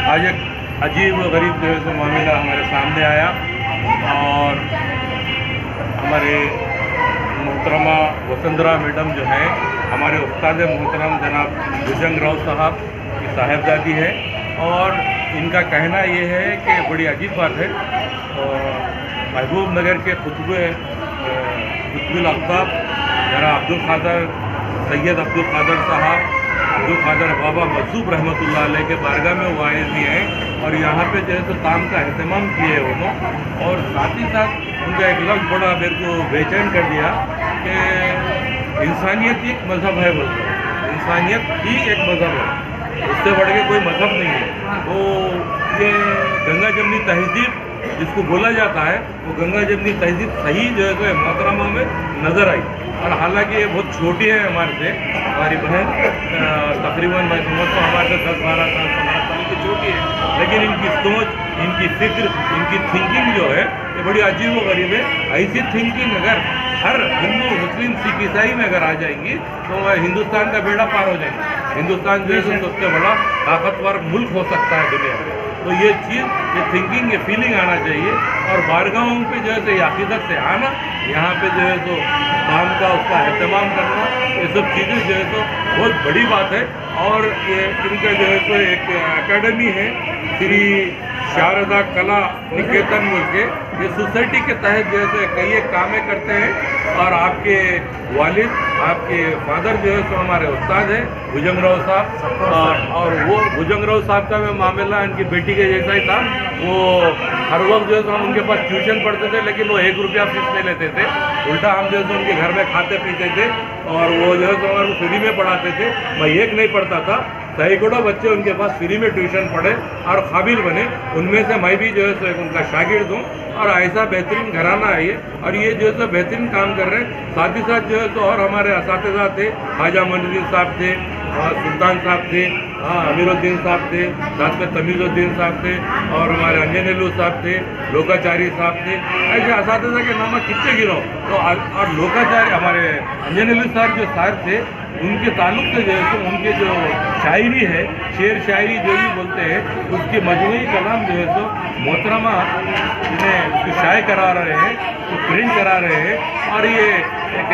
आज एक अजीब व गरीब जो है तो मामला हमारे सामने आया और हमारे मोहतरमा वसुंधरा मैडम जो है हमारे उस्ताद मोहतरम जनाब भुजंग राव साहब की साहेबजादी है और इनका कहना ये है कि बड़ी अजीब बात है। महबूब नगर के कुतुबुल अक़ताब जनाब अब्दुल क़ादर सैयद अब्दुल क़ादर साहब अब्दुल क़ादर बाबा मजसूब रहमतुल्लाह अलैह के बारगाह में वो आए भी हैं और यहाँ पे जो है तो काम का अहतमाम किए उन्होंने और साथ ही साथ उनका एक लफ्ज़ बड़ा मेरे को बेचैन कर दिया कि इंसानियत ही एक मज़हब है। बोलते इंसानियत ही एक मज़हब है, उससे बढ़ के कोई मज़हब नहीं है। तो ये गंगा जमनी तहज़ीब जिसको बोला जाता है वो गंगा जमनी तहज़ीब सही जो है तो मोहतरमा में नज़र आई और हालांकि ये बहुत छोटी है हमारे से, हमारी बहन तकरीबन मैं समझता हूँ हमारे से 10-12 साल 15 साल की छोटी है, लेकिन इनकी सोच, इनकी फिक्र, इनकी थिंकिंग जो है ये बड़ी अजीब व गरीब है। ऐसी थिंकिंग अगर हर हिंदू मुस्लिम सिख ईसाई में अगर आ जाएंगी तो हिंदुस्तान का बेड़ा पार हो जाएगा। हिंदुस्तान जो है सबसे बड़ा ताकतवर मुल्क हो सकता है दुनिया में। तो ये चीज़, ये थिंकिंग, ये फीलिंग आना चाहिए और बारगाहों पे जो है तो ये अक़ीदत से आना, यहाँ पे जो है तो काम का उसका एहतमाम करना, ये सब चीज़ें जो है तो बहुत बड़ी बात है। और ये इनका जो है तो एक एकेडमी है श्री शारदा कला निकेतन बोल के, ये सोसाइटी के तहत जो है तो कई एक कामें करते हैं और आपके वालिद, आपके फादर जो है तो हमारे उस्ताद है भुजंग राव साहब और वो भुजंग राव साहब का में मामला इनकी बेटी के जैसा ही था। वो हर वक्त जो है तो हम उनके पास ट्यूशन पढ़ते थे, लेकिन वो 1 रुपया फीस नहीं लेते थे, उल्टा हम जो है तो उनके घर में खाते पीते थे और वो जो है तो हमारे फ्री में पढ़ाते थे। मैं एक नहीं पढ़ता था, सैकड़ों बच्चे उनके पास फ्री में ट्यूशन पढ़े और काबिल बने। उनमें से मैं भी जो है तो उनका शागिर्द हूँ और ऐसा बेहतरीन घराना है ये और ये जो है तो बेहतरीन काम कर रहे हैं। साथ ही साथ जो है तो और हमारे असातिज़ा थे, ख्वाजा मोइनुद्दीन साहब थे, सुल्तान साहब थे, अमीरुद्दीन साहब थे, साथ में तमीज़ुद्दीन साहब थे और हमारे अंजनेलू साहब थे, लोकाचारी साहब थे। ऐसे असातिज़ा के नाम कितने गिनो तो और लोकाचारी हमारे अंजनेलू साहब जो साहब थे उनके ताल्लुक से जो है तो उनके जो शायरी है, शेर शायरी जो भी बोलते हैं, उसकी मजमूई कलाम जो है तो मोहतरमा इन्हें उसको शाये करा रहे हैं, उसको प्रिंट करा रहे हैं और ये एक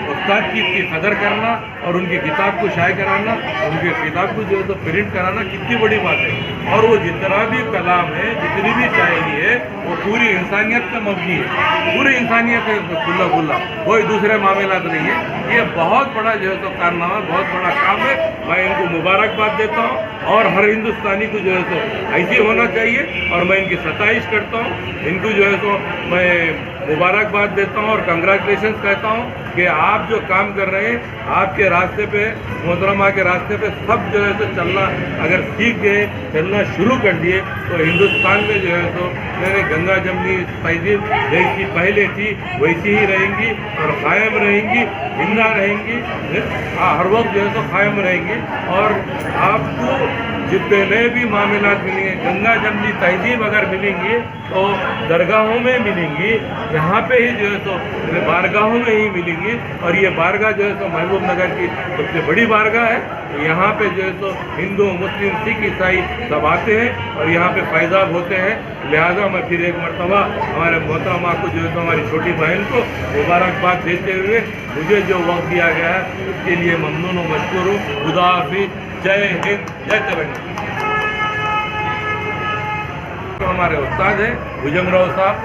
उस्ताद की कदर करना और उनकी किताब को शाये कराना, उनकी किताब को जो है तो प्रिंट कराना कितनी बड़ी बात है। और वो जितना भी कलाम है, जितनी भी शायरी है, वो पूरी इंसानियत का मबनी है, पूरी इंसानियत है, खुला खुला कोई दूसरे मामला तो नहीं है। ये बहुत बड़ा जो है तो कारनामा, बहुत बड़ा काम है। मैं इनको मुबारकबाद देता हूँ और हर हिंदुस्तानी को जो है तो ऐसे होना चाहिए और मैं इनकी सताइश करता हूँ। इनको जो है तो मैं मुबारकबाद देता हूँ और कंग्रेचुलेशंस कहता हूँ कि आप जो काम कर रहे हैं, आपके रास्ते पे, मोहतरमा के रास्ते पे सब जो है तो चलना अगर सीख गए, चलना शुरू कर दिए तो हिंदुस्तान में जो है तो गंगा जमनी तहज़ीब जैसी पहले थी वैसी ही रहेंगी और कायम रहेंगी, जिंदा रहेंगी, हर वक्त जो है तो कायम रहेंगी। और आपको जितने भी मामलात मिलेंगे, गंगा जमनी तहज़ीब अगर मिलेंगी तो दरगाहों में मिलेंगी, यहाँ पे ही जो है तो बारगाहों में ही मिलेंगी। और ये बारगाह जो है तो महबूब नगर की सबसे बड़ी बारगाह है। यहाँ पे जो है तो हिंदू, मुस्लिम, सिख, ईसाई सब आते हैं और यहाँ पे फैज़ाब होते हैं। लिहाजा मैं फिर एक मरतबा हमारे मोहतरमा को जो है तो हमारी छोटी बहन को मुबारकबाद देते हुए मुझे जो वक्त दिया गया है उसके लिए ममनून व मशकूर हूँ। खुदा हाफिज़, जय हिंद, जय तिरंगा। तो हमारे उस्ताद है भुजंग राव साहब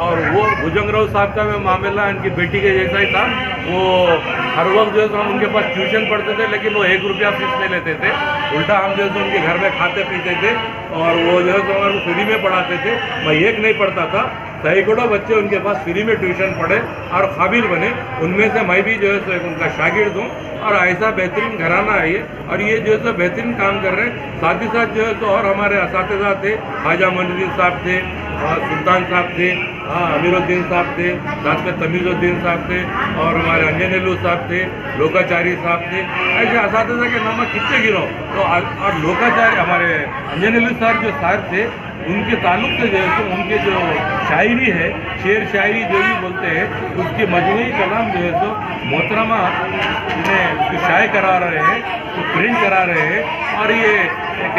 और वो भुजंग राव साहब का मामला इनकी बेटी के जैसा ही था। वो हर वक्त जो है तो हम उनके पास ट्यूशन पढ़ते थे, लेकिन वो 1 रुपया फीस नहीं लेते थे, उल्टा हम जो है तो उनके घर में खाते पीते थे और वो जो है तो हमारे फ्री में पढ़ाते थे। मैं एक नहीं पढ़ता था, सैकड़ों बच्चे उनके पास फ्री में ट्यूशन पढ़े और काबिल बने। उनमें से मैं भी जो है तो उनका शागिर्द हूँ और ऐसा बेहतरीन घराना है ये और ये जो है तो बेहतरीन काम कर रहे हैं। साथ ही साथ जो है तो और हमारे असातिज़ा थे, ख्वाजा मोइनुद्दीन साहब थे, सुल्तान साहब थे, अमीरुद्दीन साहब थे, साथ में तमीज़ुद्दीन साहब थे और हमारे अंजनेलू साहब थे, लोकाचारी साहब थे। ऐसे असातिज़ा के नाम कितने गिनो तो और लोकाचारी हमारे अंजनेलू साहब जो साहब थे ان کے تعلق سے جو ہے تو ان کے جو شاعری ہے، شعر شاعری جو بھی بولتے ہیں، اس کے مجموعی کلام جو ہے تو محترمہ نے شائع کرا رہے ہیں، تو پرنٹ کرا رہے ہیں، اور یہ ایک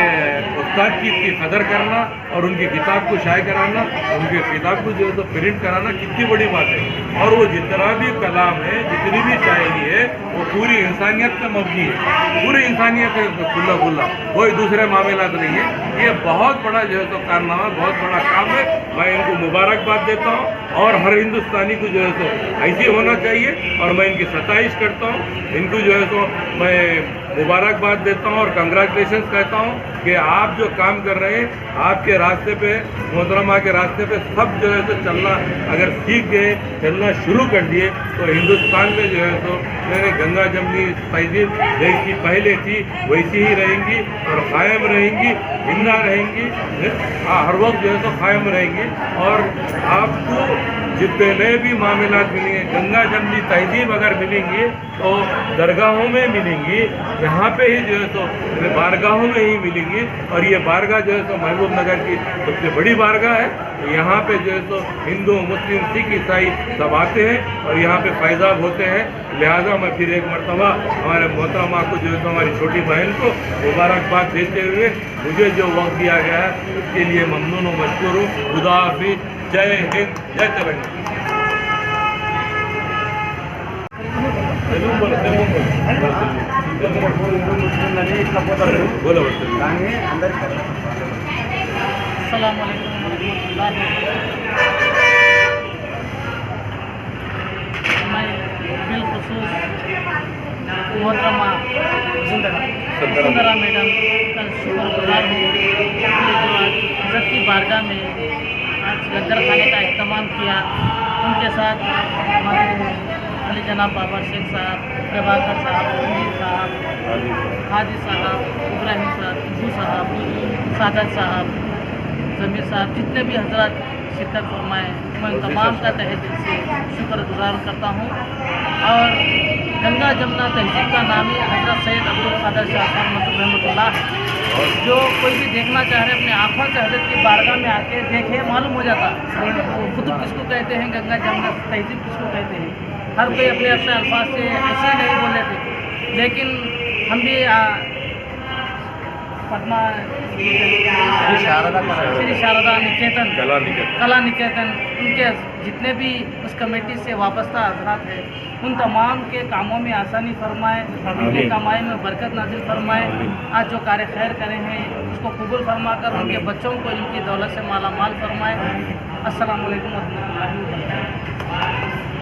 استاد کی اتنی قدر کرنا اور ان کی کتاب کو شائع کرانا، ان کی کتاب کو جو ہے تو پرنٹ کرانا کتنی بڑی بات ہے۔ اور وہ جتنا بھی کلام ہے، جتنی بھی شاعری ہے، وہ پوری انسانیت پہ مبنی ہے، پوری انسانیت ہے، کھلا کھلا، کوئی دوسرے معاملات نہیں ہے۔ یہ بہت بڑا جو ہے تو کارنامہ، بہت بڑا کام ہے۔ میں ان کو مبارکباد دیتا ہوں، اور ہر ہندوستانی کو جو ہے تو ایسے ہونا چاہیے، اور میں ان کی ستائش کرتا ہوں۔ ان کو جو ہے تو میں مبارکباد دیتا ہوں اور کنگریچولیشنز کہتا ہوں کہ آپ جو کام کر رہے ہیں، آپ کے راستے پہ، محترمہ کے راستے پہ سب جو ہے تو چلنا اگر سیکھ گئے، چلنا شروع کر دیے، تو ہندوستان میں جو ہے تو گنگا جمنی تہذیب جیسی پہلے تھی ویسی ہی رہیں گی، اور قائم رہیں گی، زندہ رہیں گی، ہر وقت جو ہے تو قائم رہیں گی۔ اور آپ کو جتنے بھی معاملات ملیں گے، گنگا جمنی تہذیب اگر ملیں گی تو درگاہوں میں ملیں گی، یہاں پہ ہی جو ہے تو بارگاہوں میں ہی ملیں گی۔ اور یہ بارگاہ جو ہے تو محبوب نگر کی سب سے بڑی بارگاہ ہے۔ یہاں پہ جو ہے تو ہندو، مسلم، سکھ، عیسائی سب آتے ہیں اور یہاں پہ فیضاب ہوتے ہیں۔ لہٰذا میں پھر ایک مرتبہ ہمارے محترمہ کو جو ہے تو ہماری چھوٹی بہن کو مبارکباد دیتے ہوئے مجھے جو وقت دیا گیا ہے اس کے لیے ممنون و مشکور ہوں۔ خدا حافظ، جے ہند، جے تلنگانہ۔ السلام علیکم ورحمۃ اللہ وبرکاتہ۔ میں بالخصوص محترمہ سندرا میڈم کا شکر گزار ہوں کہ جو آج عزت کی بارگاہ میں آج لنگر کھانے کا اہتمام کیا۔ ان کے ساتھ ہمارے علی جناب بابا شیخ صاحب، پربھاکر صاحب، رنجیت صاحب، حاجی صاحب، ابراہیم صاحب، ابو صاحب، سعادت صاحب، ضمیر صاحب، جتنے بھی حضرات شرکت فرمائے، میں ان تمام کا تہہ دل سے شکر گزار کرتا ہوں۔ اور گنگا جمنا تہذیب کا نام ہی حضرت سید عبدالقادر شاہ صاحب رحمۃ اللہ ہے۔ جو کوئی بھی دیکھنا چاہ رہے اپنے آنکھوں سے حضرت کی بارگاہ میں آ کے دیکھے، معلوم ہو جاتا خطب کس کو کہتے ہیں، گنگا جمنا تہذیب کس کو کہتے ہیں۔ ہر کوئی اپنے اپنے الفاظ سے ایسے ہی نہیں بولے تھے، لیکن ہم بھی پٹنہ شری شاردا نکیتن کلا نکیتن، ان کے جتنے بھی اس کمیٹی سے وابستہ حضرات ہیں، ان تمام کے کاموں میں آسانی فرمائے، ان کے کمائی میں برکت نازل فرمائے۔ آج جو کار خیر کرے ہیں اس کو قبول فرما کر ان کے بچوں کو ان کی دولت سے مالا مال فرمائے۔ السلام علیکم ورحمۃ اللہ وبرکاتہ۔